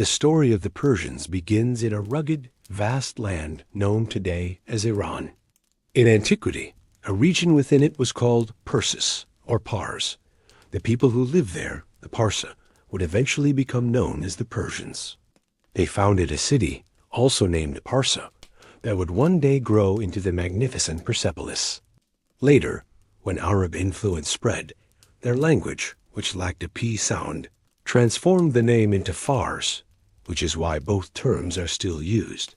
The story of the Persians begins in a rugged, vast land known today as Iran. In antiquity, a region within it was called Persis, or Pars. The people who lived there, the Parsa, would eventually become known as the Persians. They founded a city, also named Parsa, that would one day grow into the magnificent Persepolis. Later, when Arab influence spread, their language, which lacked a P sound, transformed the name into Fars, which is why both terms are still used.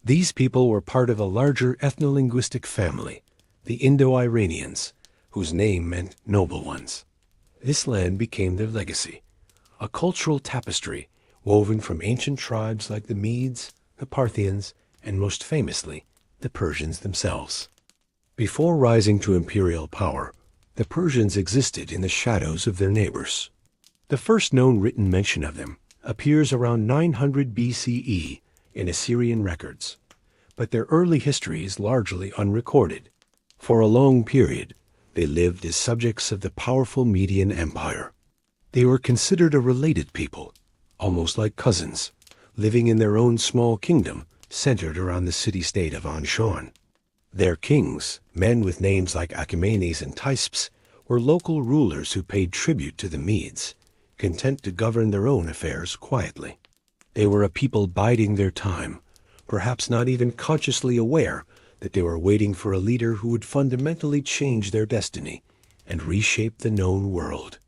These people were part of a larger ethno-linguistic family, the Indo-Iranians, whose name meant noble ones. This land became their legacy, a cultural tapestry woven from ancient tribes like the Medes, the Parthians, and most famously, the Persians themselves. Before rising to imperial power, the Persians existed in the shadows of their neighbors. The first known written mention of them appears around 900 BCE in Assyrian records, but their early history is largely unrecorded. For a long period, they lived as subjects of the powerful Median Empire. They were considered a related people, almost like cousins, living in their own small kingdom centered around the city-state of Anshan. Their kings, men with names like Achaemenid and Tysps, were local rulers who paid tribute to the Medes, content to govern their own affairs quietly. They were a people biding their time, perhaps not even consciously aware that they were waiting for a leader who would fundamentally change their destiny and reshape the known world.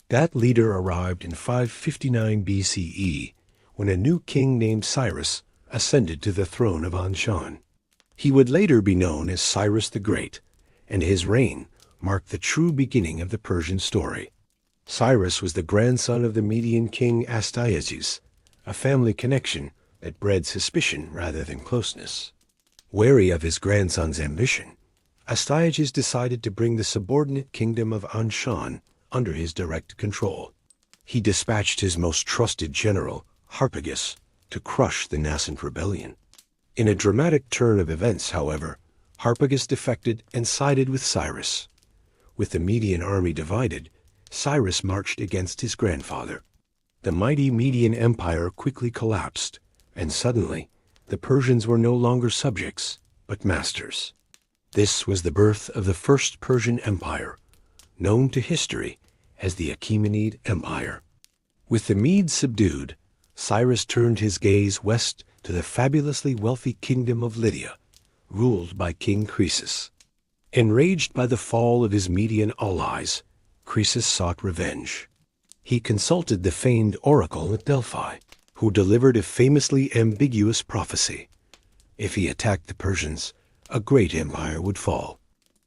That leader arrived in 559 BCE when a new king named Cyrus ascended to the throne of Anshan. He would later be known as Cyrus the Great, and his reign marked the true beginning of the Persian story. Cyrus was the grandson of the Median king Astyages, a family connection that bred suspicion rather than closeness. Wary of his grandson's ambition, Astyages decided to bring the subordinate kingdom of Anshan under his direct control. He dispatched his most trusted general, Harpagus, to crush the nascent rebellion. In a dramatic turn of events, however, Harpagus defected and sided with Cyrus. With the Median army divided, Cyrus marched against his grandfather. The mighty Median Empire quickly collapsed, and suddenly, the Persians were no longer subjects, but masters. This was the birth of the First Persian Empire, known to history as the Achaemenid Empire. With the Medes subdued, Cyrus turned his gaze west to the fabulously wealthy kingdom of Lydia, ruled by King Croesus. Enraged by the fall of his Median allies, Croesus sought revenge. He consulted the famed oracle at Delphi, who delivered a famously ambiguous prophecy. If he attacked the Persians, a great empire would fall.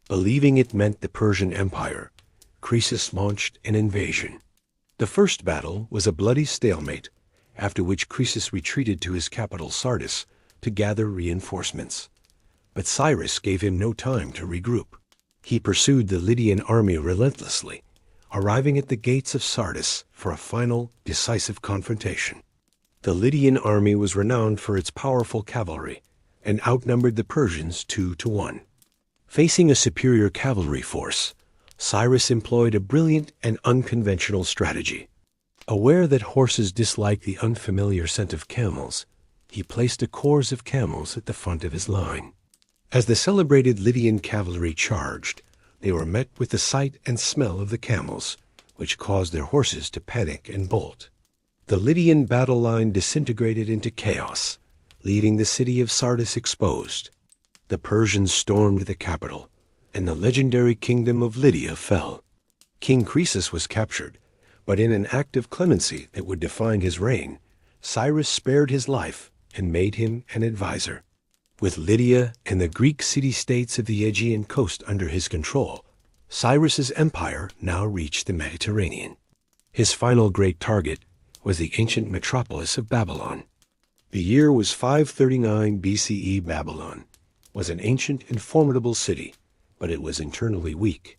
Believing it meant the Persian Empire, Croesus launched an invasion. The first battle was a bloody stalemate, after which Croesus retreated to his capital Sardis to gather reinforcements. But Cyrus gave him no time to regroup. He pursued the Lydian army relentlessly, arriving at the gates of Sardis for a final, decisive confrontation. The Lydian army was renowned for its powerful cavalry and outnumbered the Persians 2-1. Facing a superior cavalry force, Cyrus employed a brilliant and unconventional strategy. Aware that horses dislike the unfamiliar scent of camels, he placed a corps of camels at the front of his line. As the celebrated Lydian cavalry charged, they were met with the sight and smell of the camels, which caused their horses to panic and bolt. The Lydian battle line disintegrated into chaos, leaving the city of Sardis exposed. The Persians stormed the capital, and the legendary kingdom of Lydia fell. King Croesus was captured, but in an act of clemency that would define his reign, Cyrus spared his life and made him an advisor. With Lydia and the Greek city-states of the Aegean coast under his control, Cyrus's empire now reached the Mediterranean. His final great target was the ancient metropolis of Babylon. The year was 539 BCE. Babylon was an ancient and formidable city, but it was internally weak.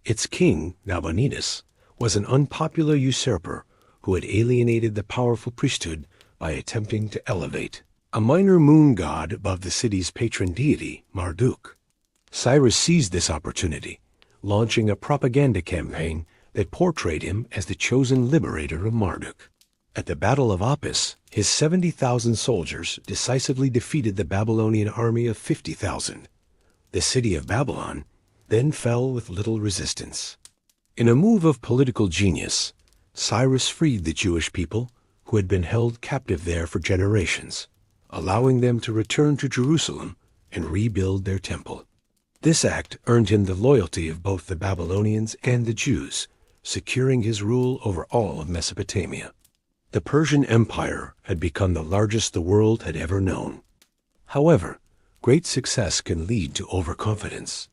Its king, Nabonidus, was an unpopular usurper who had alienated the powerful priesthood by attempting to elevate a minor moon god above the city's patron deity, Marduk. Cyrus seized this opportunity, launching a propaganda campaign that portrayed him as the chosen liberator of Marduk. At the Battle of Apis His 70,000 soldiers decisively defeated the Babylonian army of 50,000. The city of Babylon then fell with little resistance. In a move of political genius, Cyrus freed the Jewish people who had been held captive there for generations, allowing them to return to Jerusalem and rebuild their temple. This act earned him the loyalty of both the Babylonians and the Jews, securing his rule over all of Mesopotamia. The Persian Empire had become the largest the world had ever known. However, great success can lead to overconfidence.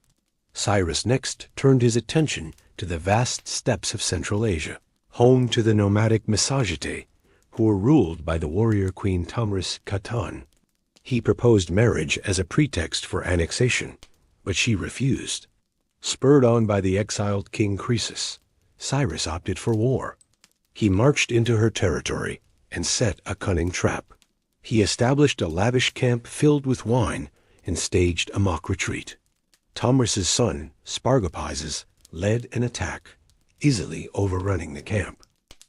Cyrus next turned his attention to the vast steppes of Central Asia, home to the nomadic Mesogetae, who were ruled by the warrior queen Tamris Katan. He proposed marriage as a pretext for annexation, but she refused. Spurred on by the exiled king Croesus, Cyrus opted for war. He marched into her territory and set a cunning trap. He established a lavish camp filled with wine and staged a mock retreat. Tamris's son, Spargopizes, led an attack, easily overrunning the camp.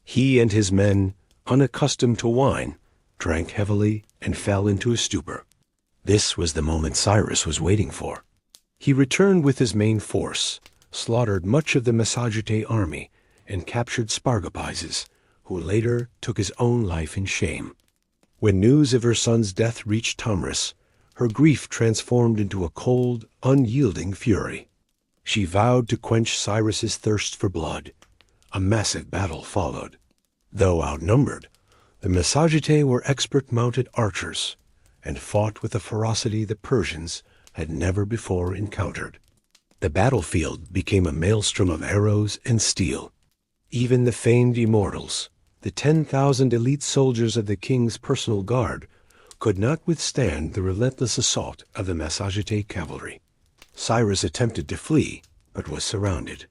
He and his men, unaccustomed to wine, drank heavily and fell into a stupor. This was the moment Cyrus was waiting for. He returned with his main force, slaughtered much of the Mesogetae army, and captured Spargopizes, who later took his own life in shame. When news of her son's death reached Tamris, her grief transformed into a cold, unyielding fury. She vowed to quench Cyrus's thirst for blood. A massive battle followed. Though outnumbered, the Mesogetae were expert mounted archers and fought with a ferocity the Persians had never before encountered. The battlefield became a maelstrom of arrows and steel. Even the famed immortals, the 10,000 elite soldiers of the king's personal guard, could not withstand the relentless assault of the Mesogetae cavalry. Cyrus attempted to flee, but was surrounded.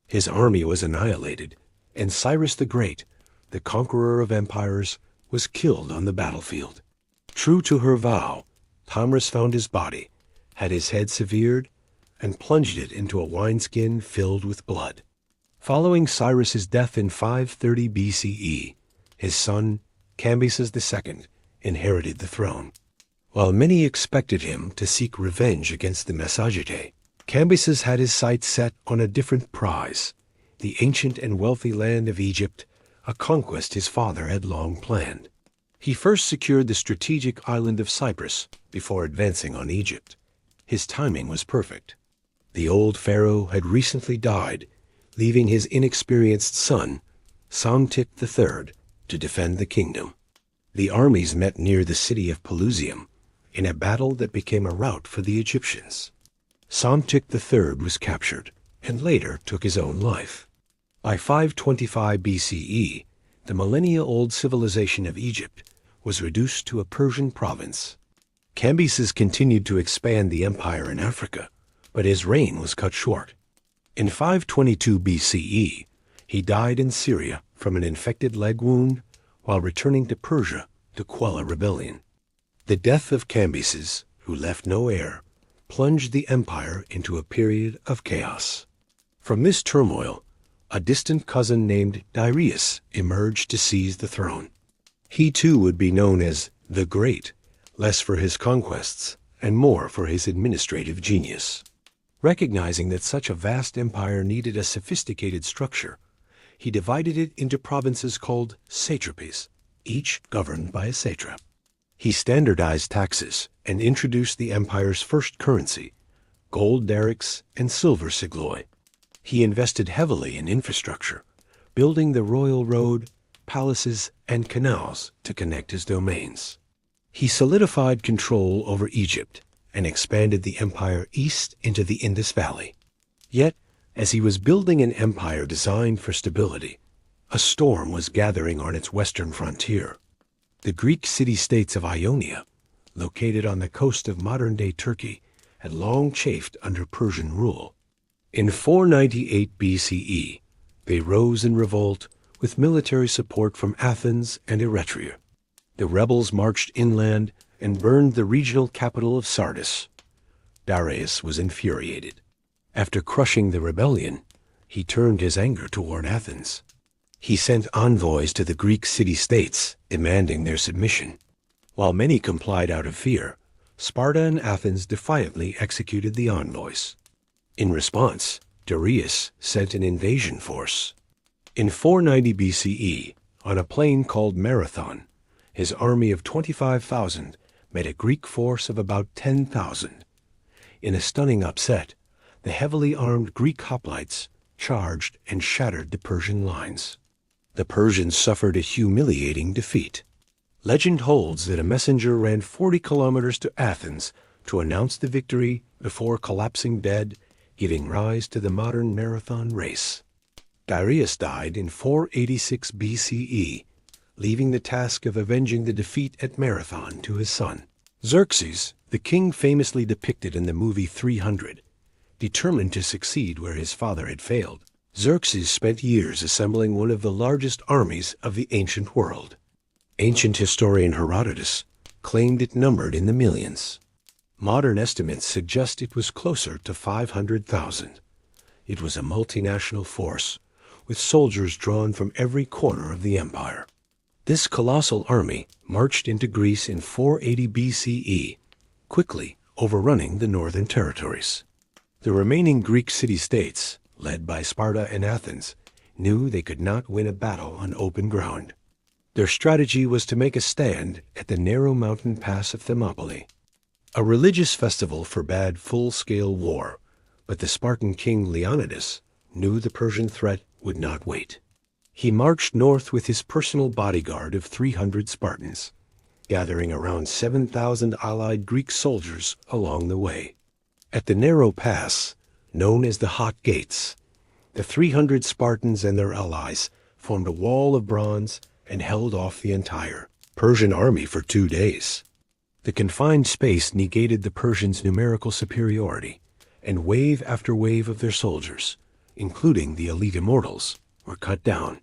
His army was annihilated, and Cyrus the Great, the conqueror of empires, was killed on the battlefield. True to her vow, Tamris found his body, had his head severed, and plunged it into a wineskin filled with blood. Following Cyrus's death in 530 BCE, his son, Cambyses II, inherited the throne. While many expected him to seek revenge against the Mesogetae, Cambyses had his sights set on a different prize, the ancient and wealthy land of Egypt, a conquest his father had long planned. He first secured the strategic island of Cyprus before advancing on Egypt. His timing was perfect. The old pharaoh had recently died, leaving his inexperienced son, Psamtik III, to defend the kingdom. The armies met near the city of Pelusium in a battle that became a rout for the Egyptians. Psamtik III was captured and later took his own life. By 525 BCE, the millennia-old civilization of Egypt was reduced to a Persian province. Cambyses continued to expand the empire in Africa, but his reign was cut short. In 522 BCE, he died in Syria from an infected leg wound while returning to Persia to quell a rebellion. The death of Cambyses, who left no heir, plunged the empire into a period of chaos. From this turmoil, a distant cousin named Darius emerged to seize the throne. He too would be known as the Great, less for his conquests and more for his administrative genius. Recognizing that such a vast empire needed a sophisticated structure, he divided it into provinces called satrapies, each governed by a satrap. He standardized taxes and introduced the empire's first currency, gold darics and silver sigloi. He invested heavily in infrastructure, building the royal road, palaces, and canals to connect his domains. He solidified control over Egypt and expanded the empire east into the Indus Valley. Yet, as he was building an empire designed for stability, a storm was gathering on its western frontier. The Greek city-states of Ionia, located on the coast of modern-day Turkey, had long chafed under Persian rule. In 498 BCE, they rose in revolt with military support from Athens and Eretria. The rebels marched inland and burned the regional capital of Sardis. Darius was infuriated. After crushing the rebellion, he turned his anger toward Athens. He sent envoys to the Greek city-states, demanding their submission. While many complied out of fear, Sparta and Athens defiantly executed the envoys. In response, Darius sent an invasion force. In 490 BCE, on a plain called Marathon, his army of 25,000 met a Greek force of about 10,000. In a stunning upset, the heavily armed Greek hoplites charged and shattered the Persian lines. The Persians suffered a humiliating defeat. Legend holds that a messenger ran 40 kilometers to Athens to announce the victory before collapsing dead, giving rise to the modern marathon race. Darius died in 486 BCE, leaving the task of avenging the defeat at Marathon to his son. Xerxes, the king famously depicted in the movie 300, determined to succeed where his father had failed. Xerxes spent years assembling one of the largest armies of the ancient world. Ancient historian Herodotus claimed it numbered in the millions. Modern estimates suggest it was closer to 500,000. It was a multinational force, with soldiers drawn from every corner of the empire. This colossal army marched into Greece in 480 BCE, quickly overrunning the northern territories. The remaining Greek city-states, led by Sparta and Athens, knew they could not win a battle on open ground. Their strategy was to make a stand at the narrow mountain pass of Thermopylae. A religious festival forbade full-scale war, but the Spartan king Leonidas knew the Persian threat would not wait. He marched north with his personal bodyguard of 300 Spartans, gathering around 7,000 allied Greek soldiers along the way. At the narrow pass, known as the Hot Gates, the 300 Spartans and their allies formed a wall of bronze and held off the entire Persian army for 2 days. The confined space negated the Persians' numerical superiority, and wave after wave of their soldiers, including the elite immortals, were cut down.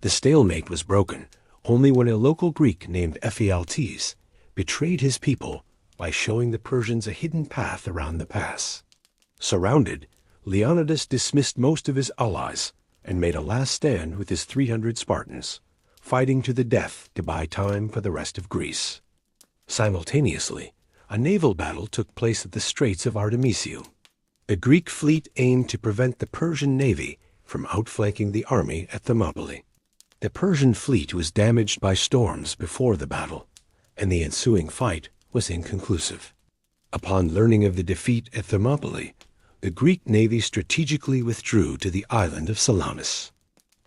The stalemate was broken only when a local Greek named Ephialtes betrayed his people by showing the Persians a hidden path around the pass. Surrounded, Leonidas dismissed most of his allies and made a last stand with his 300 Spartans, fighting to the death to buy time for the rest of Greece. Simultaneously, a naval battle took place at the Straits of Artemisium. The Greek fleet aimed to prevent the Persian navy from outflanking the army at Thermopylae. The Persian fleet was damaged by storms before the battle, and the ensuing fight was inconclusive. Upon learning of the defeat at Thermopylae, the Greek navy strategically withdrew to the island of Salamis.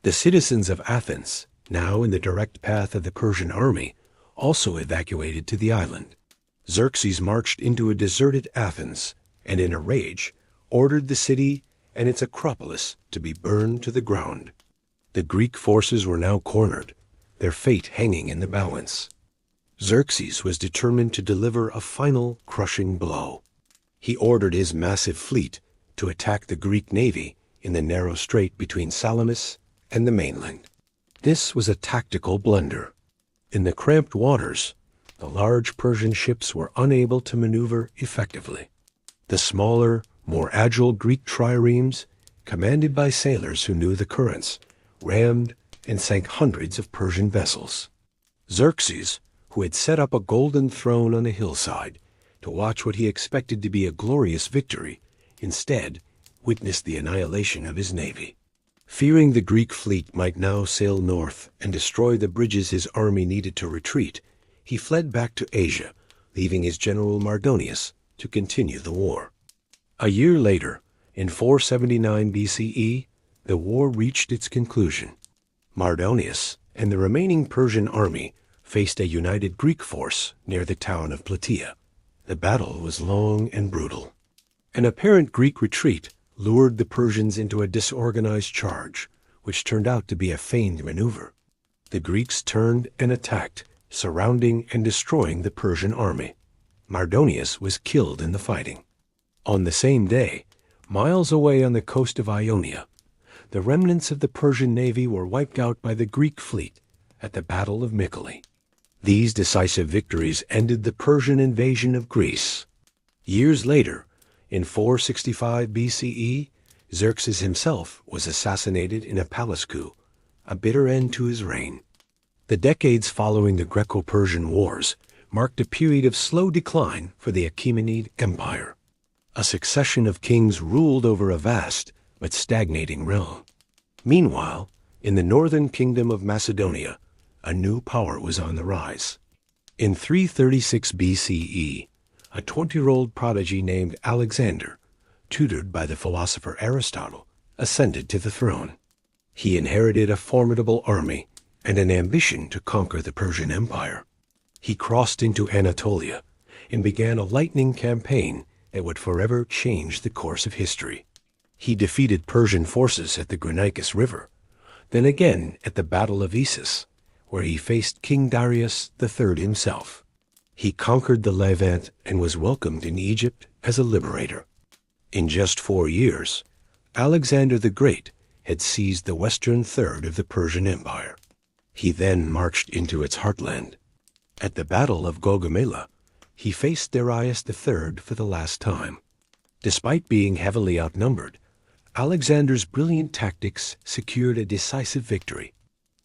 The citizens of Athens, now in the direct path of the Persian army, also evacuated to the island. Xerxes marched into a deserted Athens, and in a rage, ordered the city and its Acropolis to be burned to the ground. The Greek forces were now cornered, their fate hanging in the balance. Xerxes was determined to deliver a final crushing blow. He ordered his massive fleet to attack the Greek navy in the narrow strait between Salamis and the mainland. This was a tactical blunder. In the cramped waters, the large Persian ships were unable to maneuver effectively. The smaller, more agile Greek triremes, commanded by sailors who knew the currents, rammed and sank hundreds of Persian vessels. Xerxes, who had set up a golden throne on a hillside to watch what he expected to be a glorious victory, instead witnessed the annihilation of his navy. Fearing the Greek fleet might now sail north and destroy the bridges his army needed to retreat, he fled back to Asia, leaving his general Mardonius to continue the war. A year later, in 479 BCE, the war reached its conclusion. Mardonius and the remaining Persian army faced a united Greek force near the town of Plataea. The battle was long and brutal. An apparent Greek retreat lured the Persians into a disorganized charge, which turned out to be a feigned maneuver. The Greeks turned and attacked, surrounding and destroying the Persian army. Mardonius was killed in the fighting. On the same day, miles away on the coast of Ionia, the remnants of the Persian navy were wiped out by the Greek fleet at the Battle of Mycale. These decisive victories ended the Persian invasion of Greece. Years later, in 465 BCE, Xerxes himself was assassinated in a palace coup, a bitter end to his reign. The decades following the Greco-Persian Wars marked a period of slow decline for the Achaemenid Empire. A succession of kings ruled over a vast but stagnating realm. Meanwhile, in the northern kingdom of Macedonia, a new power was on the rise. In 336 BCE, a 20-year-old prodigy named Alexander, tutored by the philosopher Aristotle, ascended to the throne. He inherited a formidable army and an ambition to conquer the Persian Empire. He crossed into Anatolia and began a lightning campaign that would forever change the course of history. He defeated Persian forces at the Granicus River, then again at the Battle of Issus, where he faced King Darius III himself. He conquered the Levant and was welcomed in Egypt as a liberator. In just 4 years, Alexander the Great had seized the western third of the Persian Empire. He then marched into its heartland. At the Battle of Gaugamela, he faced Darius III for the last time. Despite being heavily outnumbered, Alexander's brilliant tactics secured a decisive victory.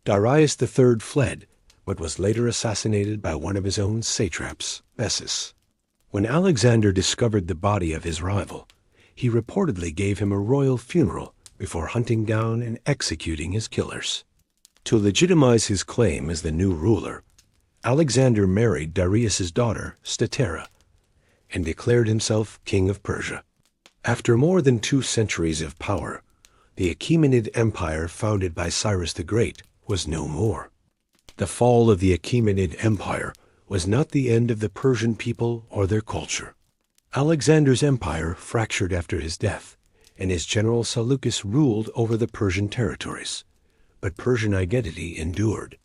Darius III fled, but was later assassinated by one of his own satraps, Bessus. When Alexander discovered the body of his rival, he reportedly gave him a royal funeral before hunting down and executing his killers. To legitimize his claim as the new ruler, Alexander married Darius's daughter, Statera, and declared himself king of Persia. After more than 2 centuries of power, the Achaemenid Empire founded by Cyrus the Great was no more. The fall of the Achaemenid Empire was not the end of the Persian people or their culture. Alexander's empire fractured after his death, and his general Seleucus ruled over the Persian territories. But Persian identity endured.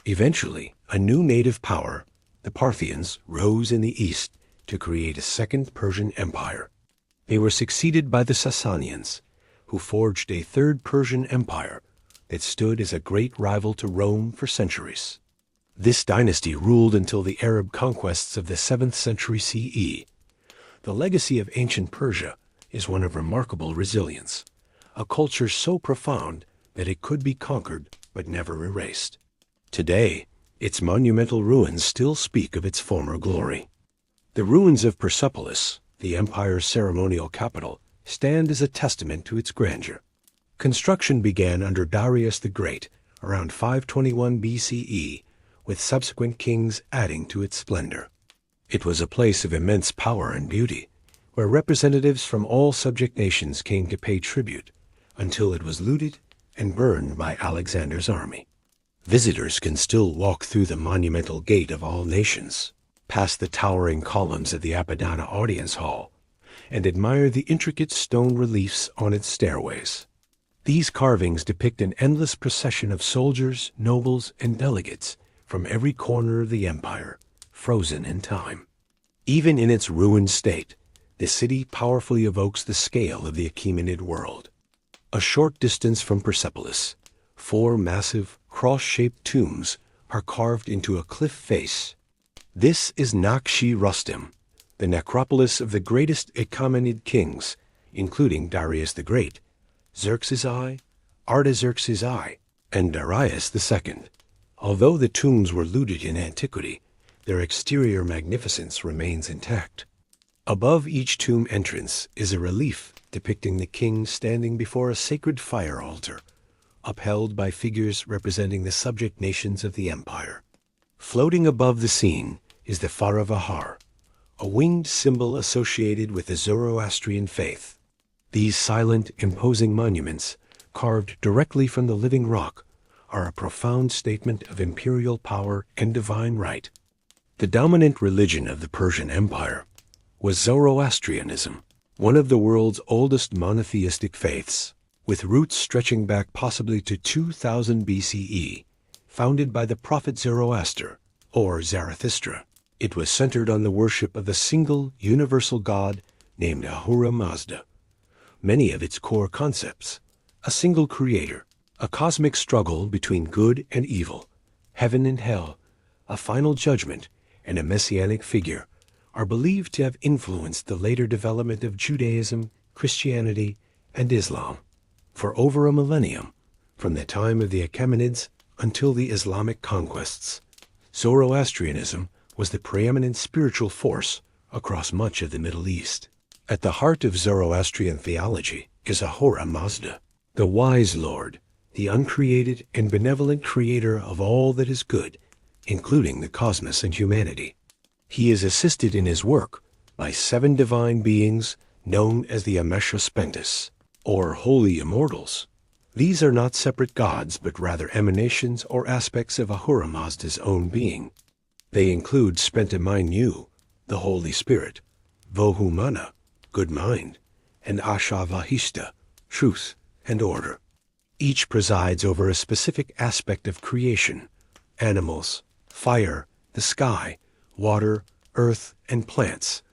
Eventually, a new native power, the Parthians, rose in the east to create a second Persian empire. They were succeeded by the Sasanians, who forged a third Persian empire that stood as a great rival to Rome for centuries. This dynasty ruled until the Arab conquests of the 7th century CE. The legacy of ancient Persia is one of remarkable resilience, a culture so profound that it could be conquered but never erased. Today, its monumental ruins still speak of its former glory. The ruins of Persepolis, the empire's ceremonial capital, stand as a testament to its grandeur. Construction began under Darius the Great around 521 BCE, with subsequent kings adding to its splendor. It was a place of immense power and beauty, where representatives from all subject nations came to pay tribute, until it was looted and burned by Alexander's army. Visitors can still walk through the monumental gate of all nations, past the towering columns of the Apadana Audience Hall, and admire the intricate stone reliefs on its stairways. These carvings depict an endless procession of soldiers, nobles, and delegates from every corner of the empire, frozen in time. Even in its ruined state, the city powerfully evokes the scale of the Achaemenid world. A short distance from Persepolis, 4 massive, cross-shaped tombs are carved into a cliff face. This is Nakshi Rustem, the necropolis of the greatest Achaemenid kings, including Darius the Great, Xerxes I, Artaxerxes I, and Darius II. Although the tombs were looted in antiquity, their exterior magnificence remains intact. Above each tomb entrance is a relief depicting the king standing before a sacred fire altar, upheld by figures representing the subject nations of the empire. Floating above the scene is the Faravahar, a winged symbol associated with the Zoroastrian faith. These silent, imposing monuments, carved directly from the living rock, are a profound statement of imperial power and divine right. The dominant religion of the Persian Empire was Zoroastrianism, one of the world's oldest monotheistic faiths, with roots stretching back possibly to 2000 BCE, founded by the prophet Zoroaster, or Zarathustra. It was centered on the worship of the single, universal God named Ahura Mazda. Many of its core concepts, a single creator, a cosmic struggle between good and evil, heaven and hell, a final judgment, and a messianic figure, are believed to have influenced the later development of Judaism, Christianity, and Islam. For over a millennium, From the time of the Achaemenids until the Islamic conquests, Zoroastrianism was the preeminent spiritual force across much of the Middle East. At the heart of Zoroastrian theology is Ahura Mazda, the wise Lord, the uncreated and benevolent creator of all that is good, including the cosmos and humanity. He is assisted in his work by 7 divine beings known as the Achaemenid, or holy immortals. These are not separate gods, but rather emanations or aspects of Ahura Mazda's own being. They include Spentamaynu, the Holy Spirit, Vohumana, good mind, and Ashavahishta, truth and order. Each presides over a specific aspect of creation: animals, fire, the sky, water, earth, and plants.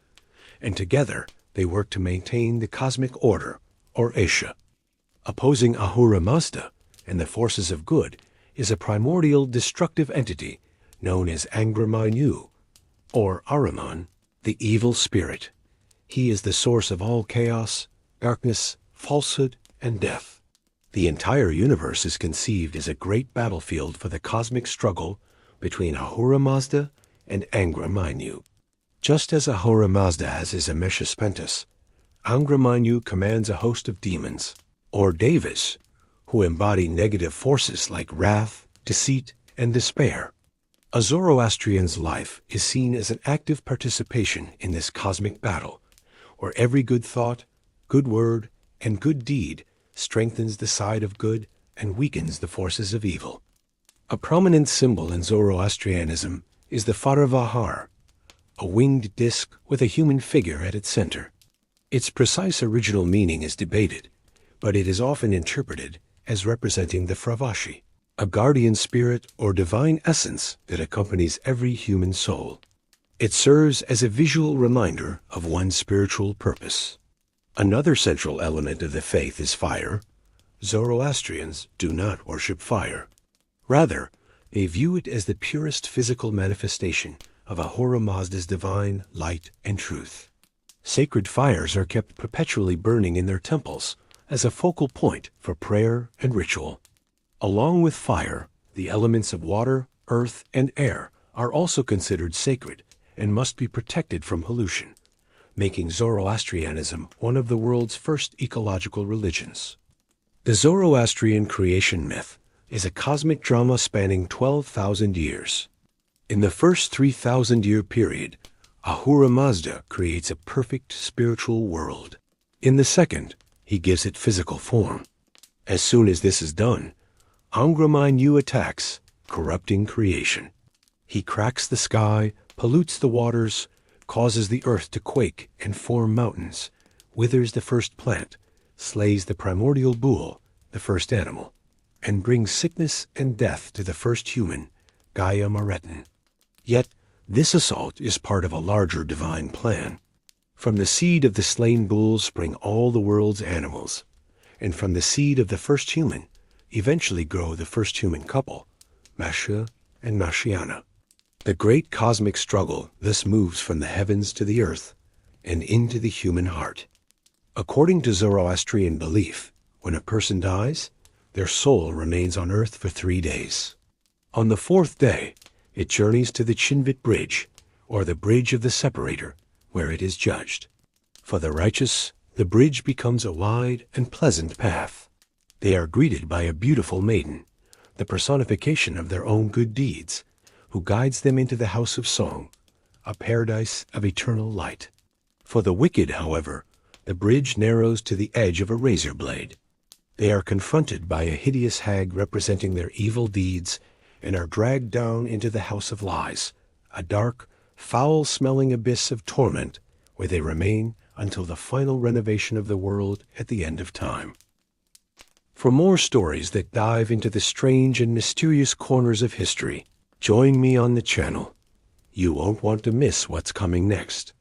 And together they work to maintain the cosmic order, or Esha. Opposing Ahura Mazda and the forces of good is a primordial destructive entity known as Angramaynu, or Ahriman, the evil spirit. He is the source of all chaos, darkness, falsehood, and death. The entire universe is conceived as a great battlefield for the cosmic struggle between Ahura Mazda and Angramaynu. Just as Ahura Mazda has his Ameshaspentus, Angramaynu commands a host of demons, or devas, who embody negative forces like wrath, deceit, and despair. A Zoroastrian's life is seen as an active participation in this cosmic battle, where every good thought, good word, and good deed strengthens the side of good and weakens the forces of evil. A prominent symbol in Zoroastrianism is the Faravahar, a winged disc with a human figure at its center. Its precise original meaning is debated, but it is often interpreted as representing the Fravashi, a guardian spirit or divine essence that accompanies every human soul. It serves as a visual reminder of one's spiritual purpose. Another central element of the faith is fire. Zoroastrians do not worship fire. Rather, they view it as the purest physical manifestation of Ahura Mazda's divine light and truth. Sacred fires are kept perpetually burning in their temples as a focal point for prayer and ritual. Along with fire, the elements of water, earth, and air are also considered sacred and must be protected from pollution, making Zoroastrianism one of the world's first ecological religions. The Zoroastrian creation myth is a cosmic drama spanning 12,000 years. In the first 3,000-year period, Ahura Mazda creates a perfect spiritual world. In the second, he gives it physical form. As soon as this is done, Angramaynu attacks, corrupting creation. He cracks the sky, pollutes the waters, causes the earth to quake and form mountains, withers the first plant, slays the primordial bull, the first animal, and brings sickness and death to the first human, Gaia Maretin. Yet, this assault is part of a larger divine plan. From the seed of the slain bull spring all the world's animals, and from the seed of the first human eventually grow the first human couple, Masha and Mashiana. The great cosmic struggle thus moves from the heavens to the earth and into the human heart. According to Zoroastrian belief, when a person dies, their soul remains on earth for 3 days. On the 4th day, it journeys to the Chinvit Bridge, or the Bridge of the Separator, where it is judged. For the righteous, the bridge becomes a wide and pleasant path. They are greeted by a beautiful maiden, the personification of their own good deeds, who guides them into the house of song, a paradise of eternal light. For the wicked, however, the bridge narrows to the edge of a razor blade. They are confronted by a hideous hag representing their evil deeds and are dragged down into the house of lies, a dark, foul-smelling abyss of torment where they remain until the final renovation of the world at the end of time. For more stories that dive into the strange and mysterious corners of history, join me on the channel. You won't want to miss what's coming next.